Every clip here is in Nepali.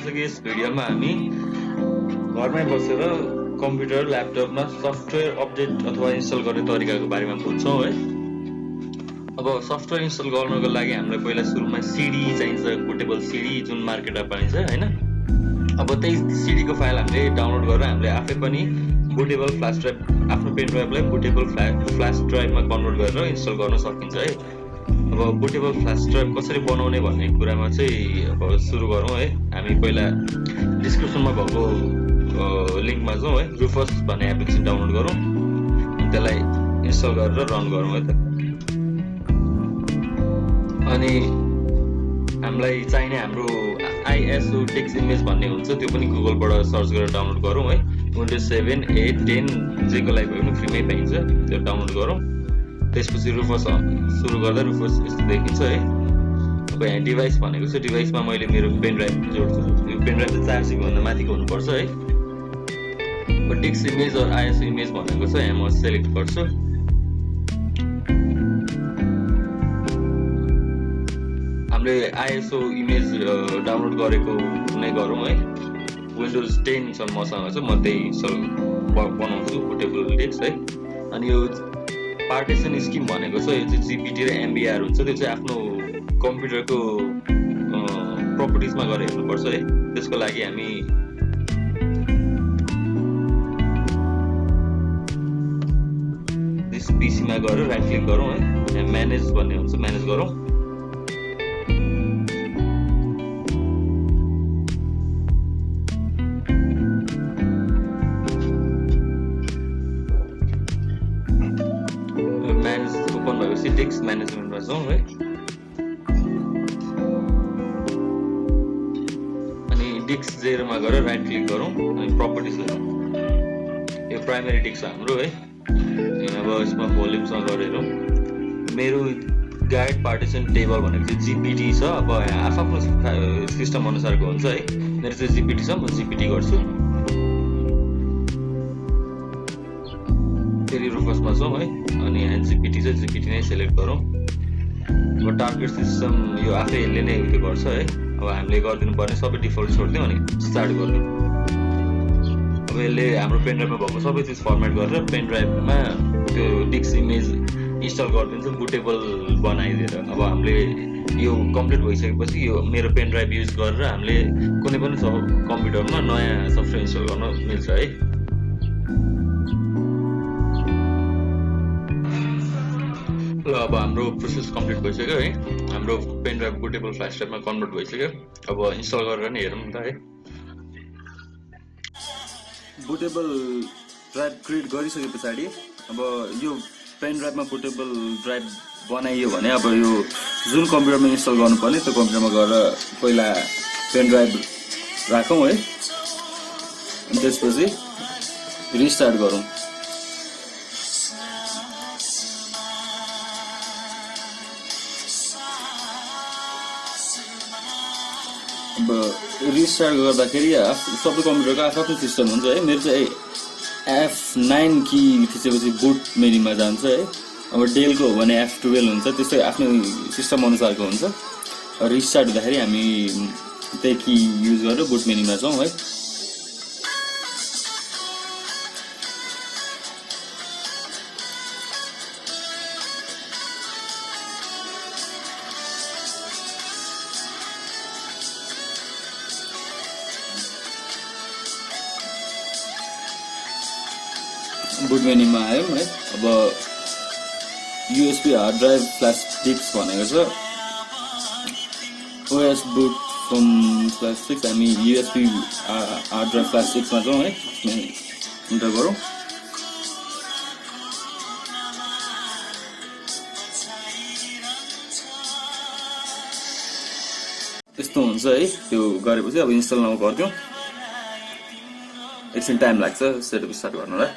आजको यस भिडियोमा हामी घरमै बसेर कम्प्युटर ल्यापटपमा सफ्टवेयर अपडेट अथवा इन्स्टल गर्ने तरिकाको बारेमा बुझ्छौँ है। अब सफ्टवेयर इन्स्टल गर्नको लागि हामीलाई पहिला सुरुमा सिडी चाहिन्छ, बुटेबल सिडी जुन मार्केटमा पाइन्छ हैन। अब त्यही सिडीको फाइल हामीले डाउनलोड गरेर हामीले आफै पनि बुटेबल फ्ल्यास ड्राइभ आफ्नो पेन ड्राइभलाई बुटेबल फ्ल्यास ड्राइभमा कन्भर्ट गरेर इन्स्टल गर्न सकिन्छ है। अब बुटेबल फ्ल्यास ड्राइभ कसरी बनाउने भन्ने कुरामा चाहिँ अब सुरु गरौँ है। हामी पहिला डिस्क्रिप्सनमा भएको लिङ्कमा जाउँ है। रुफस भन्ने एप्लिकेसन डाउनलोड गरौँ, त्यसलाई इन्स्टल गरेर रन गरौँ है त। अनि हामीलाई चाहिने हाम्रो आइएसओ टेक्स्ट इमेज भन्ने हुन्छ, त्यो पनि गुगलबाट सर्च गरेर डाउनलोड गरौँ है। विन्डोज 7, 8, 10 जेको लागि पनि फ्रीमै पाइन्छ, त्यो डाउनलोड गरौँ। त्यसपछि रुफस सुरु गर्दा रुफस यस्तो देखिन्छ है। अब यहाँ डिभाइस भनेको छ, डिभाइसमा मैले मेरो पेन ड्राइभ जोड्छु। यो पेन ड्राइभ चाहिँ 4 GB भन्दा माथिको हुनुपर्छ है। अब टेक्स्ट इमेज र आइएसओ इमेज भनेको छ, यहाँ म सेलेक्ट गर्छु। हामीले आइएसओ इमेज डाउनलोड गरेको नै गरौँ है। विन्डोज 10 छ मसँग छ, म त्यही इन्स्टल बनाउँछु बुटेबल टेक्स्ट है। अनि यो पार्टिसन स्किम भनेको छ, यो चाहिँ जीपीटी र एमबीआर हुन्छ। त्यो चाहिँ आफ्नो कम्प्युटरको प्रपर्टिजमा गएर हेर्नुपर्छ है। त्यसको लागि हामी दिस पीसीमा गएर राइट क्लिक गरौँ है। यहाँ म्यानेज भन्ने हुन्छ, म्यानेज गरौँ। ओपन भएपछि टेक्स्ट म्यानेजमेन्टमा जाउँ है। अनि टेक्स्ट जेरोमा गएर राइट क्लिक गरौँ अनि प्रपर्टिज गरौँ। यो प्राइमेरी टेक्स्ट हो हाम्रो है। अब यसमा भोल्युमसँग गरेर मेरो गाइड पार्टिसन टेबल भनेको चाहिँ जीपीटी छ। अब आफ्नो सिस्टम अनुसारको हुन्छ है। मेरो चाहिँ जीपीटी छ, म जीपीटी गर्छु। फेरि रुफसमा जाउँ है। अनि यहाँ जीपीटी चाहिँ जीपीटी नै सेलेक्ट गरौँ। अब टार्गेट सिस्टम यो आफै यसले नै उयो गर्छ है। अब हामीले गरिदिनु पर्ने सबै डिफल्ट छोडिदिउँ अनि स्टार्ट गरिदिउँ। अब यसले हाम्रो पेन ड्राइभमा भएको सबै चिज फर्मेट गरेर पेन ड्राइभमा त्यो टेक्स्ट इमेज इन्स्टल गरिदिन्छ बुटेबल बनाइदिएर। अब हामीले यो कम्प्लिट भइसकेपछि यो मेरो पेन ड्राइभ युज गरेर हामीले कुनै पनि कम्प्युटरमा नयाँ सफ्टवेयर इन्स्टल गर्न मिल्छ है। ल अब हाम्रो प्रोसेस कम्प्लिट भइसक्यो है। हाम्रो पेन ड्राइभ बुटेबल फ्ल्यास ड्राइभमा कन्भर्ट भइसक्यो। अब इन्स्टल गरेर नै हेरौँ त है। बुटेबल ड्राइभ क्रिएट गरिसके पछाडि अब यो पेन ड्राइभमा बुटेबल ड्राइभ बनाइयो भने अब यो जुन कम्प्युटरमा इन्स्टल गर्नुपर्ने त्यो कम्प्युटरमा गएर पहिला पेन ड्राइभ राखौँ है। अनि त्यसपछि रिस्टार्ट गरौँ। अब रिस्टार्ट गर्दाखेरि सबै कम्प्युटरको आफ्नो सिस्टम हुन्छ है। मेरो चाहिँ F9 की थिचेपछि बुट मेनुमा जान्छ है। अब डेलको हो भने F12 हुन्छ, त्यस्तै आफ्नो सिस्टम अनुसारको हुन्छ। रिस्टार्ट हुँदाखेरि हामी त्यही की युज गरेर बुट मेनुमा जाउँ है। बुट मेनुमा आयौँ है। अब USB hard drive flash disk भनेको छ। ओएस बुट फ्रम फ्ल्यास 6 हामी युएसबी हार्ड ड्राइभ फ्ल्यास 6 मा जाउँ है। इन्टर गरौँ। यस्तो हुन्छ है। त्यो गरेपछि अब इन्स्टल नाउ गरिदिउँ। एकछिन टाइम लाग्छ सेटअप स्टार्ट गर्नलाई।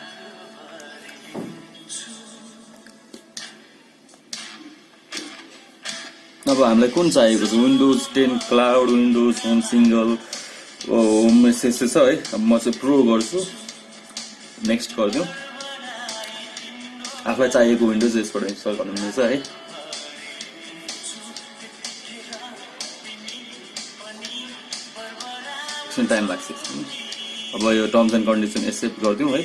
अब हामीलाई कुन चाहिएको छ? Windows 10 cloud, windows home single, home SS छ है। अब म चाहिँ प्रो गर्छु, नेक्स्ट गरिदिउँ। आफूलाई चाहिएको विन्डोज यसबाट इन्स्टल गर्नु मिल्छ है। एकछिन टाइम लाग्छ। अब यो टर्म्स एन्ड कन्डिसन एक्सेप्ट गरिदिउँ है।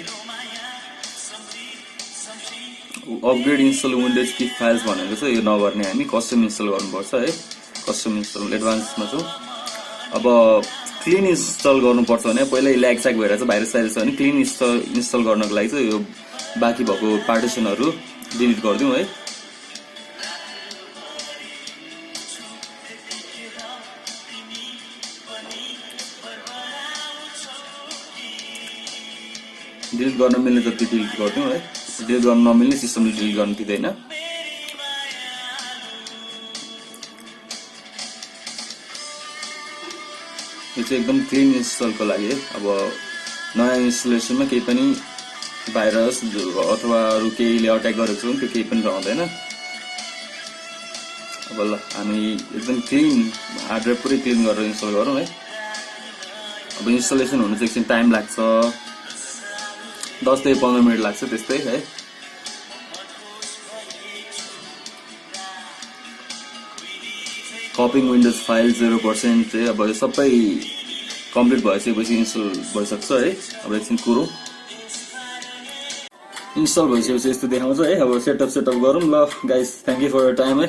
अपग्रेड इन्स्टल विन्डोज की फाइल्स भनेको छ, यो नगर्ने हामी कस्टम इन्स्टल गर्नुपर्छ है। कस्टम इन्स्टल एडभान्समा छौँ। अब क्लिन इन्स्टल गर्नुपर्छ भने पहिला ल्याग स्याग भइरहेछ, भाइरस साइरस छ भने क्लिन इन्स्टल गर्नको लागि चाहिँ यो बाँकी भएको पार्टिसनहरू डिलिट गरिदिउँ है। डिलिट गर्न मिल्ने जति डिलिट गरिदिउँ है। डिलिट गर्न नमिल्ने सिस्टमले डिलिट गर्न दिँदैन। यो चाहिँ एकदम क्लिन इन्स्टलको लागि है। अब नयाँ इन्स्टलेसनमा केही पनि भाइरस अथवा अरू केहीले अट्याक गरेको छ भने त्यो केही पनि रहँदैन। अब ल हामी एकदम क्लिन हार्डवेयर पुरै क्लिन गरेर इन्स्टल गरौँ है। अब इन्स्टलेसन हुनु चाहिँ एकछिन टाइम लाग्छ, 10 देखि 15 मिनट लाग्छ त्यस्तै है। कपिङ विन्डोज फाइल 0% चाहिँ अब यो सबै कम्प्लिट भइसकेपछि इन्स्टल भइसक्छ है। अब एकछिन कुरौँ। इन्स्टल भइसकेपछि यस्तो देखाउँछ है। अब सेटअप गरौँ ल guys, thank you for your time है।